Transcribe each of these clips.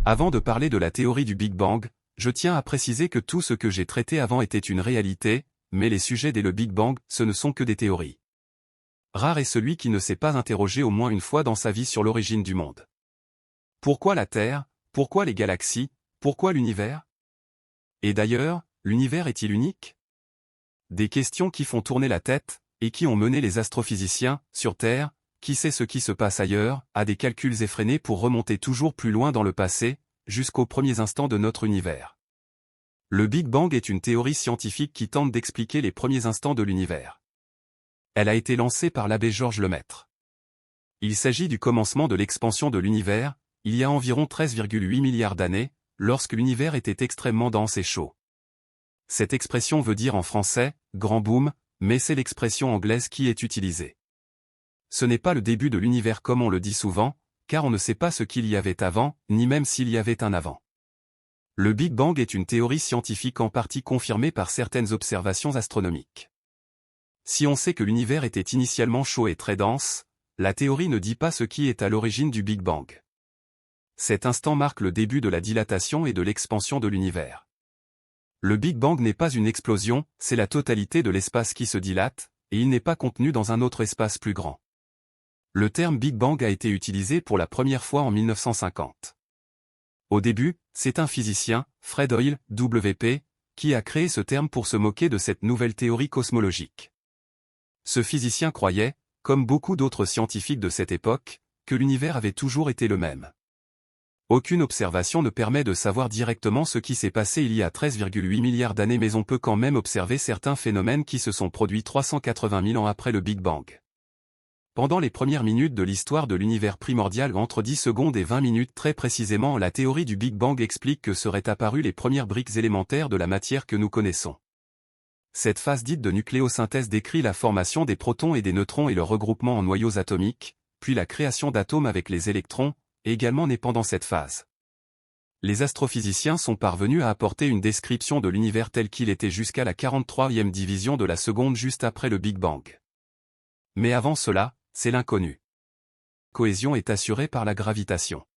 Avant de parler de la théorie du Big Bang, je tiens à préciser que tout ce que j'ai traité avant était une réalité, mais les sujets dès le Big Bang, ce ne sont que des théories. Rare est celui qui ne s'est pas interrogé au moins une fois dans sa vie sur l'origine du monde. Pourquoi la Terre? Pourquoi les galaxies? Pourquoi l'univers? Et d'ailleurs, l'univers est-il unique? Des questions qui font tourner la tête, et qui ont mené les astrophysiciens, sur Terre, qui sait ce qui se passe ailleurs, à des calculs effrénés pour remonter toujours plus loin dans le passé, jusqu'aux premiers instants de notre univers. Le Big Bang est une théorie scientifique qui tente d'expliquer les premiers instants de l'univers. Elle a été lancée par l'abbé Georges Lemaître. Il s'agit du commencement de l'expansion de l'univers, il y a environ 13,8 milliards d'années, lorsque l'univers était extrêmement dense et chaud. Cette expression veut dire en français « grand boom », mais c'est l'expression anglaise qui est utilisée. Ce n'est pas le début de l'univers comme on le dit souvent, car on ne sait pas ce qu'il y avait avant, ni même s'il y avait un avant. Le Big Bang est une théorie scientifique en partie confirmée par certaines observations astronomiques. Si on sait que l'univers était initialement chaud et très dense, la théorie ne dit pas ce qui est à l'origine du Big Bang. Cet instant marque le début de la dilatation et de l'expansion de l'univers. Le Big Bang n'est pas une explosion, c'est la totalité de l'espace qui se dilate, et il n'est pas contenu dans un autre espace plus grand. Le terme Big Bang a été utilisé pour la première fois en 1950. Au début, c'est un physicien, Fred Hoyle, WP, qui a créé ce terme pour se moquer de cette nouvelle théorie cosmologique. Ce physicien croyait, comme beaucoup d'autres scientifiques de cette époque, que l'univers avait toujours été le même. Aucune observation ne permet de savoir directement ce qui s'est passé il y a 13,8 milliards d'années, mais on peut quand même observer certains phénomènes qui se sont produits 380 000 ans après le Big Bang. Pendant les premières minutes de l'histoire de l'univers primordial, entre 10 secondes et 20 minutes très précisément, la théorie du Big Bang explique que seraient apparues les premières briques élémentaires de la matière que nous connaissons. Cette phase dite de nucléosynthèse décrit la formation des protons et des neutrons et leur regroupement en noyaux atomiques, puis la création d'atomes avec les électrons, également nés pendant cette phase. Les astrophysiciens sont parvenus à apporter une description de l'univers tel qu'il était jusqu'à la 43e division de la seconde juste après le Big Bang. Mais avant cela, c'est l'inconnu. Cohésion est assurée par la gravitation.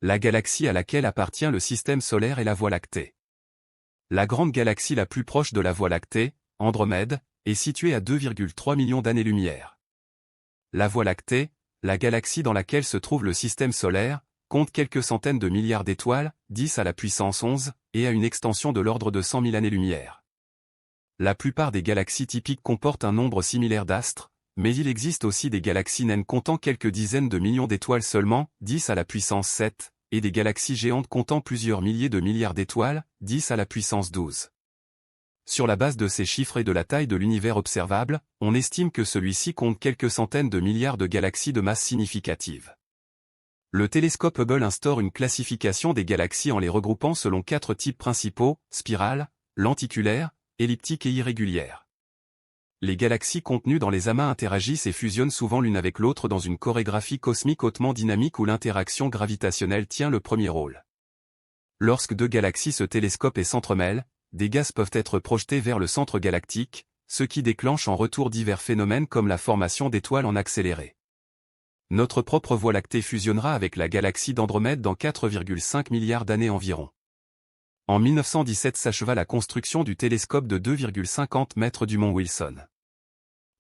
La galaxie à laquelle appartient le système solaire est la Voie lactée. La grande galaxie la plus proche de la Voie lactée, Andromède, est située à 2,3 millions d'années-lumière. La Voie lactée, la galaxie dans laquelle se trouve le système solaire, compte quelques centaines de milliards d'étoiles, 10 à la puissance 11, et a une extension de l'ordre de 100 000 années-lumière. La plupart des galaxies typiques comportent un nombre similaire d'astres, mais il existe aussi des galaxies naines comptant quelques dizaines de millions d'étoiles seulement, 10 à la puissance 7, et des galaxies géantes comptant plusieurs milliers de milliards d'étoiles, 10 à la puissance 12. Sur la base de ces chiffres et de la taille de l'univers observable, on estime que celui-ci compte quelques centaines de milliards de galaxies de masse significative. Le télescope Hubble instaure une classification des galaxies en les regroupant selon 4 types principaux, spirales, lenticulaires, elliptiques et irrégulières. Les galaxies contenues dans les amas interagissent et fusionnent souvent l'une avec l'autre dans une chorégraphie cosmique hautement dynamique où l'interaction gravitationnelle tient le premier rôle. Lorsque deux galaxies se télescopent et s'entremêlent, des gaz peuvent être projetés vers le centre galactique, ce qui déclenche en retour divers phénomènes comme la formation d'étoiles en accéléré. Notre propre Voie lactée fusionnera avec la galaxie d'Andromède dans 4,5 milliards d'années environ. En 1917 s'acheva la construction du télescope de 2,50 mètres du mont Wilson.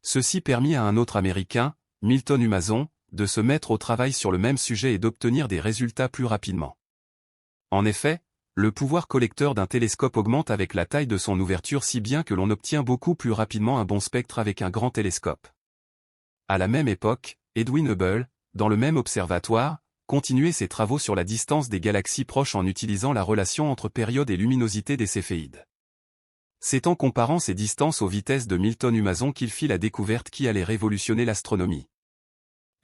Ceci permit à un autre Américain, Milton Humason, de se mettre au travail sur le même sujet et d'obtenir des résultats plus rapidement. En effet, le pouvoir collecteur d'un télescope augmente avec la taille de son ouverture si bien que l'on obtient beaucoup plus rapidement un bon spectre avec un grand télescope. À la même époque, Edwin Hubble, dans le même observatoire, continuait ses travaux sur la distance des galaxies proches en utilisant la relation entre période et luminosité des céphéides. C'est en comparant ces distances aux vitesses de Milton Humason qu'il fit la découverte qui allait révolutionner l'astronomie.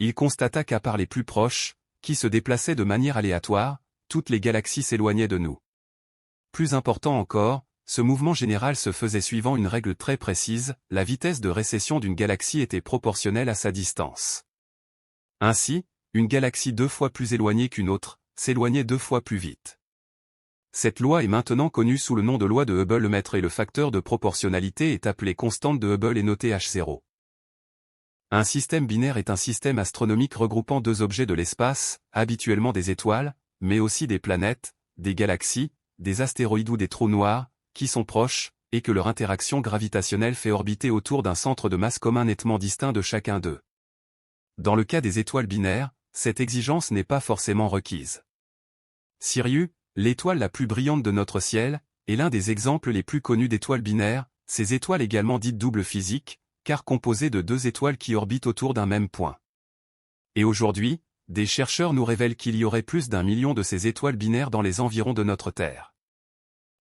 Il constata qu'à part les plus proches, qui se déplaçaient de manière aléatoire, toutes les galaxies s'éloignaient de nous. Plus important encore, ce mouvement général se faisait suivant une règle très précise, la vitesse de récession d'une galaxie était proportionnelle à sa distance. Ainsi, une galaxie 2 fois plus éloignée qu'une autre, s'éloignait 2 fois plus vite. Cette loi est maintenant connue sous le nom de loi de Hubble-Lemaître et le facteur de proportionnalité est appelé constante de Hubble et noté H0. Un système binaire est un système astronomique regroupant deux objets de l'espace, habituellement des étoiles, mais aussi des planètes, des galaxies, des astéroïdes ou des trous noirs, qui sont proches, et que leur interaction gravitationnelle fait orbiter autour d'un centre de masse commun nettement distinct de chacun d'eux. Dans le cas des étoiles binaires, cette exigence n'est pas forcément requise. Sirius, l'étoile la plus brillante de notre ciel, est l'un des exemples les plus connus d'étoiles binaires, ces étoiles également dites doubles physiques, car composées de deux étoiles qui orbitent autour d'un même point. Et aujourd'hui, des chercheurs nous révèlent qu'il y aurait plus d'1 million de ces étoiles binaires dans les environs de notre Terre.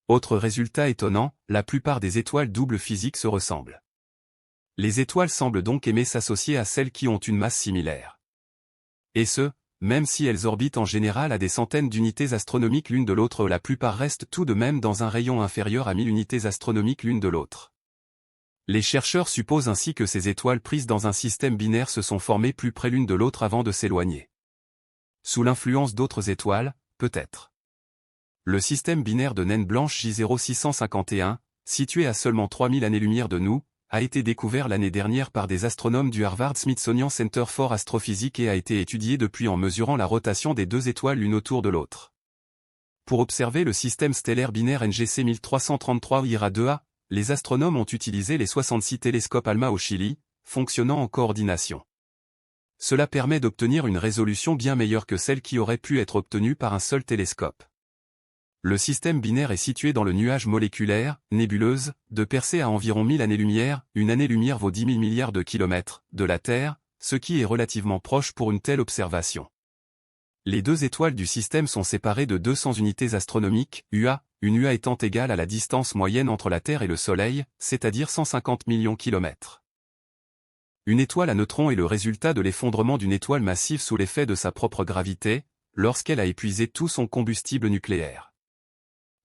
Autre résultat étonnant, la plupart des étoiles doubles physiques se ressemblent. Les étoiles semblent donc aimer s'associer à celles qui ont une masse similaire. Et ce, même si elles orbitent en général à des centaines d'unités astronomiques l'une de l'autre, la plupart restent tout de même dans un rayon inférieur à 1000 unités astronomiques l'une de l'autre. Les chercheurs supposent ainsi que ces étoiles prises dans un système binaire se sont formées plus près l'une de l'autre avant de s'éloigner. Sous l'influence d'autres étoiles, peut-être. Le système binaire de naine blanche J0651, situé à seulement 3000 années-lumière de nous, a été découvert l'année dernière par des astronomes du Harvard-Smithsonian Center for Astrophysics et a été étudié depuis en mesurant la rotation des deux étoiles l'une autour de l'autre. Pour observer le système stellaire binaire NGC 1333 IRA2A, les astronomes ont utilisé les 66 télescopes ALMA au Chili, fonctionnant en coordination. Cela permet d'obtenir une résolution bien meilleure que celle qui aurait pu être obtenue par un seul télescope. Le système binaire est situé dans le nuage moléculaire, nébuleuse, de Persée à environ 1000 années-lumière, une année-lumière vaut 10 000 milliards de kilomètres, de la Terre, ce qui est relativement proche pour une telle observation. Les deux étoiles du système sont séparées de 200 unités astronomiques, UA, une UA étant égale à la distance moyenne entre la Terre et le Soleil, c'est-à-dire 150 millions kilomètres. Une étoile à neutrons est le résultat de l'effondrement d'une étoile massive sous l'effet de sa propre gravité, lorsqu'elle a épuisé tout son combustible nucléaire.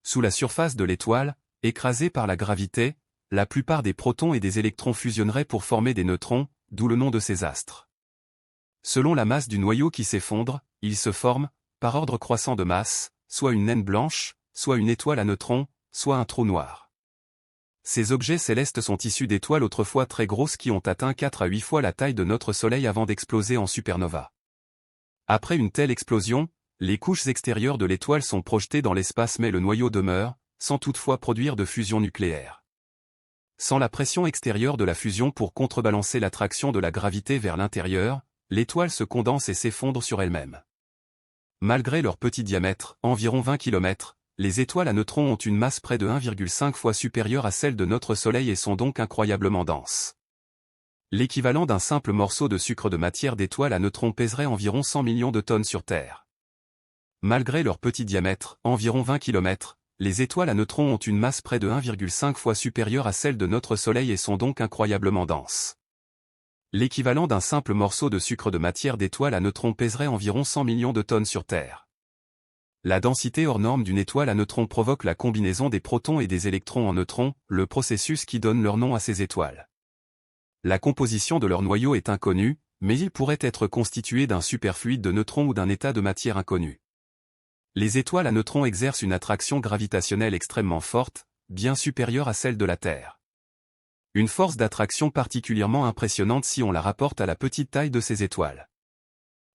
Sous la surface de l'étoile, écrasée par la gravité, la plupart des protons et des électrons fusionneraient pour former des neutrons, d'où le nom de ces astres. Selon la masse du noyau qui s'effondre, ils se forment, par ordre croissant de masse, soit une naine blanche, soit une étoile à neutrons, soit un trou noir. Ces objets célestes sont issus d'étoiles autrefois très grosses qui ont atteint 4 à 8 fois la taille de notre Soleil avant d'exploser en supernova. Après une telle explosion, les couches extérieures de l'étoile sont projetées dans l'espace mais le noyau demeure, sans toutefois produire de fusion nucléaire. Sans la pression extérieure de la fusion pour contrebalancer l'attraction de la gravité vers l'intérieur, l'étoile se condense et s'effondre sur elle-même. Malgré leur petit diamètre, environ 20 km, les étoiles à neutrons ont une masse près de 1,5 fois supérieure à celle de notre Soleil et sont donc incroyablement denses. L'équivalent d'un simple morceau de sucre de matière d'étoile à neutrons pèserait environ 100 millions de tonnes sur Terre. Malgré leur petit diamètre, environ 20 km, les étoiles à neutrons ont une masse près de 1,5 fois supérieure à celle de notre Soleil et sont donc incroyablement denses. L'équivalent d'un simple morceau de sucre de matière d'étoile à neutrons pèserait environ 100 millions de tonnes sur Terre. La densité hors norme d'une étoile à neutrons provoque la combinaison des protons et des électrons en neutrons, le processus qui donne leur nom à ces étoiles. La composition de leur noyau est inconnue, mais il pourrait être constitué d'un superfluide de neutrons ou d'un état de matière inconnu. Les étoiles à neutrons exercent une attraction gravitationnelle extrêmement forte, bien supérieure à celle de la Terre. Une force d'attraction particulièrement impressionnante si on la rapporte à la petite taille de ces étoiles.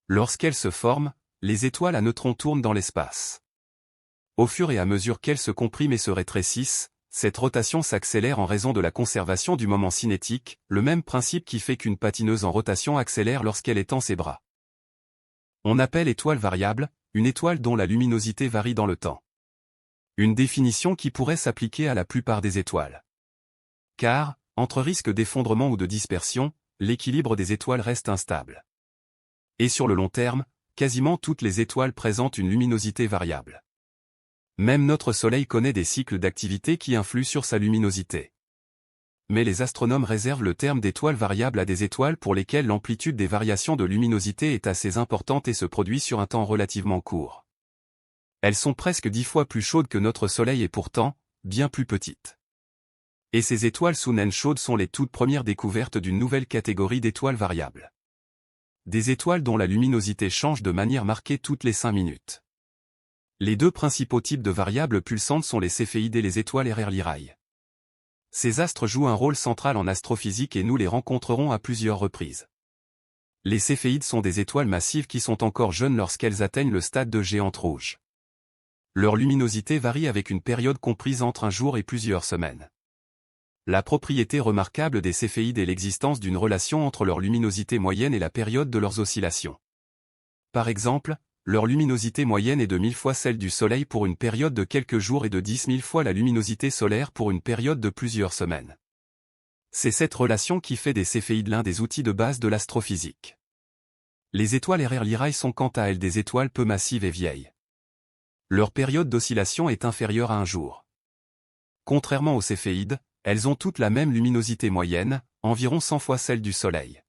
Lorsqu'elles se forment, les étoiles à neutrons tournent dans l'espace. Au fur et à mesure qu'elles se compriment et se rétrécissent, cette rotation s'accélère en raison de la conservation du moment cinétique, le même principe qui fait qu'une patineuse en rotation accélère lorsqu'elle étend ses bras. On appelle étoile variable, une étoile dont la luminosité varie dans le temps. Une définition qui pourrait s'appliquer à la plupart des étoiles. Car, entre risque d'effondrement ou de dispersion, l'équilibre des étoiles reste instable. Et sur le long terme, quasiment toutes les étoiles présentent une luminosité variable. Même notre Soleil connaît des cycles d'activité qui influent sur sa luminosité. Mais les astronomes réservent le terme d'étoile variable à des étoiles pour lesquelles l'amplitude des variations de luminosité est assez importante et se produit sur un temps relativement court. Elles sont presque 10 fois plus chaudes que notre Soleil et pourtant, bien plus petites. Et ces étoiles sous naine chaude sont les toutes premières découvertes d'une nouvelle catégorie d'étoiles variables. Des étoiles dont la luminosité change de manière marquée toutes les 5 minutes. Les deux principaux types de variables pulsantes sont les céphéides et les étoiles RR Lyrae. Ces astres jouent un rôle central en astrophysique et nous les rencontrerons à plusieurs reprises. Les céphéides sont des étoiles massives qui sont encore jeunes lorsqu'elles atteignent le stade de géantes rouges. Leur luminosité varie avec une période comprise entre un jour et plusieurs semaines. La propriété remarquable des céphéides est l'existence d'une relation entre leur luminosité moyenne et la période de leurs oscillations. Par exemple, leur luminosité moyenne est de 1000 fois celle du Soleil pour une période de quelques jours et de 10 000 fois la luminosité solaire pour une période de plusieurs semaines. C'est cette relation qui fait des céphéides l'un des outils de base de l'astrophysique. Les étoiles RR Lyrae sont quant à elles des étoiles peu massives et vieilles. Leur période d'oscillation est inférieure à un jour. Contrairement aux céphéides, elles ont toutes la même luminosité moyenne, environ 100 fois celle du Soleil.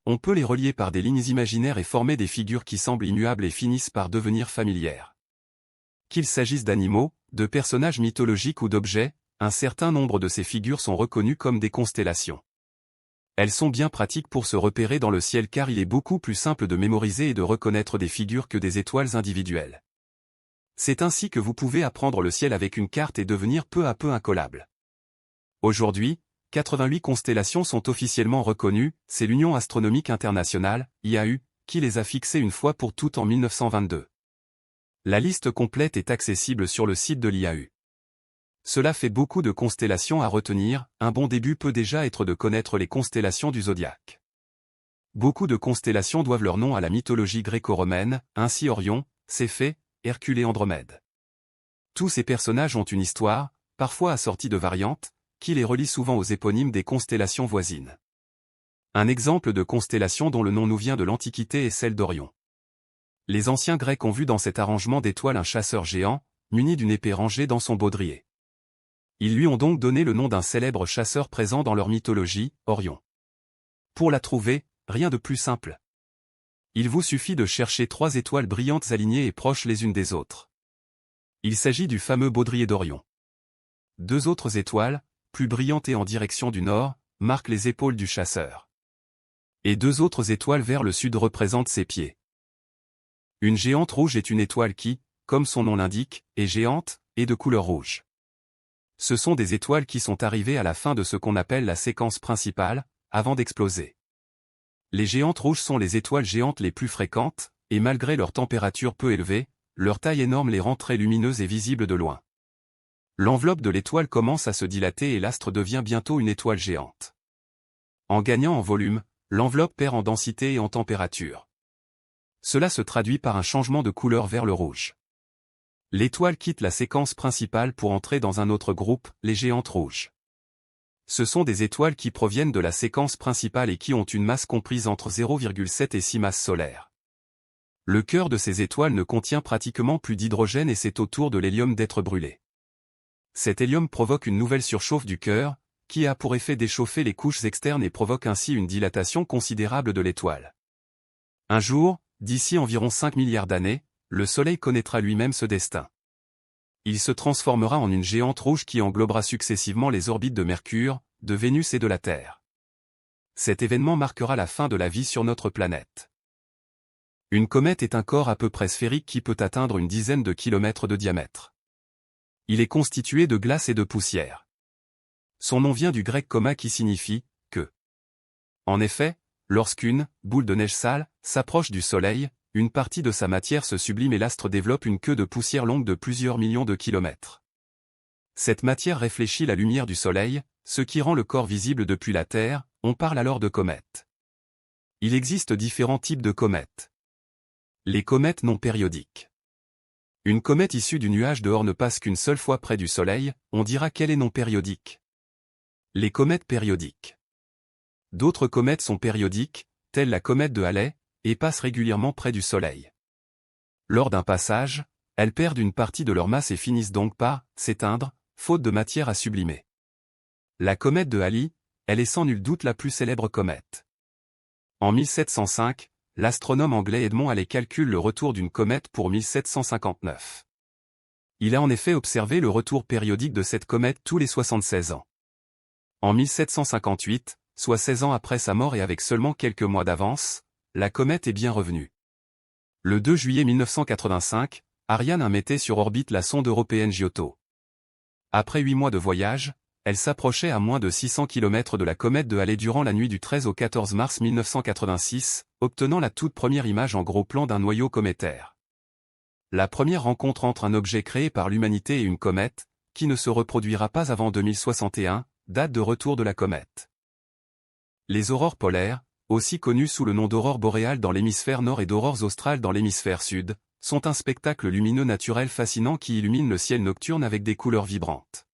On peut les relier par des lignes imaginaires et former des figures qui semblent immuables et finissent par devenir familières. Qu'il s'agisse d'animaux, de personnages mythologiques ou d'objets, un certain nombre de ces figures sont reconnues comme des constellations. Elles sont bien pratiques pour se repérer dans le ciel car il est beaucoup plus simple de mémoriser et de reconnaître des figures que des étoiles individuelles. C'est ainsi que vous pouvez apprendre le ciel avec une carte et devenir peu à peu incollable. Aujourd'hui, 88 constellations sont officiellement reconnues, c'est l'Union astronomique internationale, IAU, qui les a fixées une fois pour toutes en 1922. La liste complète est accessible sur le site de l'IAU. Cela fait beaucoup de constellations à retenir, un bon début peut déjà être de connaître les constellations du zodiaque. Beaucoup de constellations doivent leur nom à la mythologie gréco-romaine, ainsi Orion, Céphée, Hercule et Andromède. Tous ces personnages ont une histoire, parfois assortie de variantes, qui les relie souvent aux éponymes des constellations voisines. Un exemple de constellation dont le nom nous vient de l'Antiquité est celle d'Orion. Les anciens Grecs ont vu dans cet arrangement d'étoiles un chasseur géant, muni d'une épée rangée dans son baudrier. Ils lui ont donc donné le nom d'un célèbre chasseur présent dans leur mythologie, Orion. Pour la trouver, rien de plus simple. Il vous suffit de chercher 3 étoiles brillantes alignées et proches les unes des autres. Il s'agit du fameux baudrier d'Orion. 2 autres étoiles, plus brillantes et en direction du nord, marquent les épaules du chasseur. Et 2 autres étoiles vers le sud représentent ses pieds. Une géante rouge est une étoile qui, comme son nom l'indique, est géante, et de couleur rouge. Ce sont des étoiles qui sont arrivées à la fin de ce qu'on appelle la séquence principale, avant d'exploser. Les géantes rouges sont les étoiles géantes les plus fréquentes, et malgré leur température peu élevée, leur taille énorme les rend très lumineuses et visibles de loin. L'enveloppe de l'étoile commence à se dilater et l'astre devient bientôt une étoile géante. En gagnant en volume, l'enveloppe perd en densité et en température. Cela se traduit par un changement de couleur vers le rouge. L'étoile quitte la séquence principale pour entrer dans un autre groupe, les géantes rouges. Ce sont des étoiles qui proviennent de la séquence principale et qui ont une masse comprise entre 0,7 et 6 masses solaires. Le cœur de ces étoiles ne contient pratiquement plus d'hydrogène et c'est au tour de l'hélium d'être brûlé. Cet hélium provoque une nouvelle surchauffe du cœur, qui a pour effet d'échauffer les couches externes et provoque ainsi une dilatation considérable de l'étoile. Un jour, d'ici environ 5 milliards d'années, le Soleil connaîtra lui-même ce destin. Il se transformera en une géante rouge qui englobera successivement les orbites de Mercure, de Vénus et de la Terre. Cet événement marquera la fin de la vie sur notre planète. Une comète est un corps à peu près sphérique qui peut atteindre une dizaine de kilomètres de diamètre. Il est constitué de glace et de poussière. Son nom vient du grec coma qui signifie « que ». En effet, lorsqu'une boule de neige sale s'approche du Soleil, une partie de sa matière se sublime et l'astre développe une queue de poussière longue de plusieurs millions de kilomètres. Cette matière réfléchit la lumière du Soleil, ce qui rend le corps visible depuis la Terre, on parle alors de comète. Il existe différents types de comètes. Les comètes non périodiques. Une comète issue du nuage dehors ne passe qu'une seule fois près du Soleil, on dira qu'elle est non périodique. Les comètes périodiques. D'autres comètes sont périodiques, telle la comète de Halley, et passent régulièrement près du Soleil. Lors d'un passage, elles perdent une partie de leur masse et finissent donc par s'éteindre, faute de matière à sublimer. La comète de Halley, elle est sans nul doute la plus célèbre comète. En 1705, l'astronome anglais Edmond Halley calcule le retour d'une comète pour 1759. Il a en effet observé le retour périodique de cette comète tous les 76 ans. En 1758, soit 16 ans après sa mort et avec seulement quelques mois d'avance, la comète est bien revenue. Le 2 juillet 1985, Ariane 1 mettait sur orbite la sonde européenne Giotto. Après 8 mois de voyage, elle s'approchait à moins de 600 km de la comète de Halley durant la nuit du 13 au 14 mars 1986, obtenant la toute première image en gros plan d'un noyau cométaire. La première rencontre entre un objet créé par l'humanité et une comète, qui ne se reproduira pas avant 2061, date de retour de la comète. Les aurores polaires, aussi connues sous le nom d'aurores boréales dans l'hémisphère nord et d'aurores australes dans l'hémisphère sud, sont un spectacle lumineux naturel fascinant qui illumine le ciel nocturne avec des couleurs vibrantes.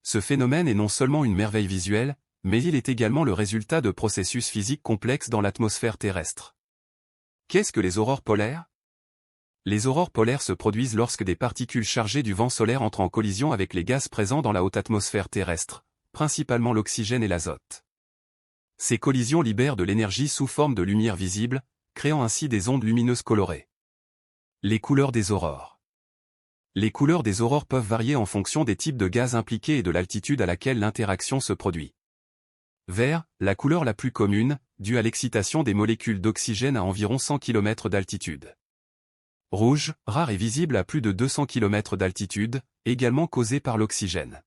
Ce phénomène est non seulement une merveille visuelle, mais il est également le résultat de processus physiques complexes dans l'atmosphère terrestre. Qu'est-ce que les aurores polaires? Les aurores polaires se produisent lorsque des particules chargées du vent solaire entrent en collision avec les gaz présents dans la haute atmosphère terrestre, principalement l'oxygène et l'azote. Ces collisions libèrent de l'énergie sous forme de lumière visible, créant ainsi des ondes lumineuses colorées. Les couleurs des aurores. Les couleurs des aurores peuvent varier en fonction des types de gaz impliqués et de l'altitude à laquelle l'interaction se produit. Vert, la couleur la plus commune, due à l'excitation des molécules d'oxygène à environ 100 km d'altitude. Rouge, rare et visible à plus de 200 km d'altitude, également causée par l'oxygène.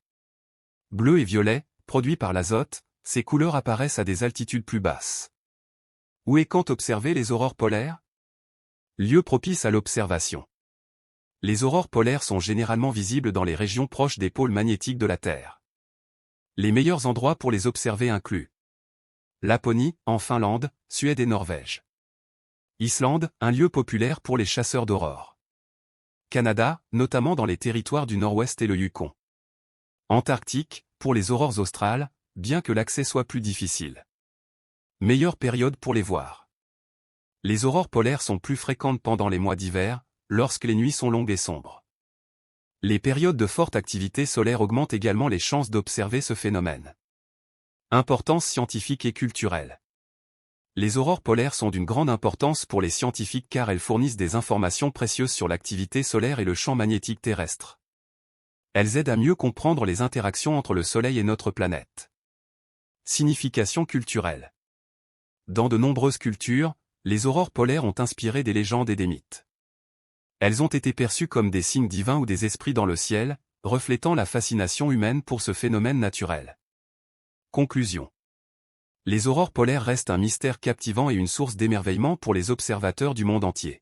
Bleu et violet, produits par l'azote, ces couleurs apparaissent à des altitudes plus basses. Où et quand observer les aurores polaires? Lieu propice à l'observation. Les aurores polaires sont généralement visibles dans les régions proches des pôles magnétiques de la Terre. Les meilleurs endroits pour les observer incluent Laponie, en Finlande, Suède et Norvège. Islande, un lieu populaire pour les chasseurs d'aurores. Canada, notamment dans les territoires du Nord-Ouest et le Yukon. Antarctique, pour les aurores australes, bien que l'accès soit plus difficile. Meilleure période pour les voir. Les aurores polaires sont plus fréquentes pendant les mois d'hiver, lorsque les nuits sont longues et sombres. Les périodes de forte activité solaire augmentent également les chances d'observer ce phénomène. Importance scientifique et culturelle. Les aurores polaires sont d'une grande importance pour les scientifiques car elles fournissent des informations précieuses sur l'activité solaire et le champ magnétique terrestre. Elles aident à mieux comprendre les interactions entre le Soleil et notre planète. Signification culturelle. Dans de nombreuses cultures, les aurores polaires ont inspiré des légendes et des mythes. Elles ont été perçues comme des signes divins ou des esprits dans le ciel, reflétant la fascination humaine pour ce phénomène naturel. Conclusion. Les aurores polaires restent un mystère captivant et une source d'émerveillement pour les observateurs du monde entier.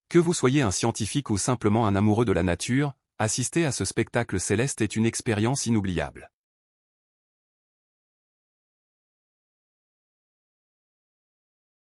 Que vous soyez un scientifique ou simplement un amoureux de la nature, assister à ce spectacle céleste est une expérience inoubliable.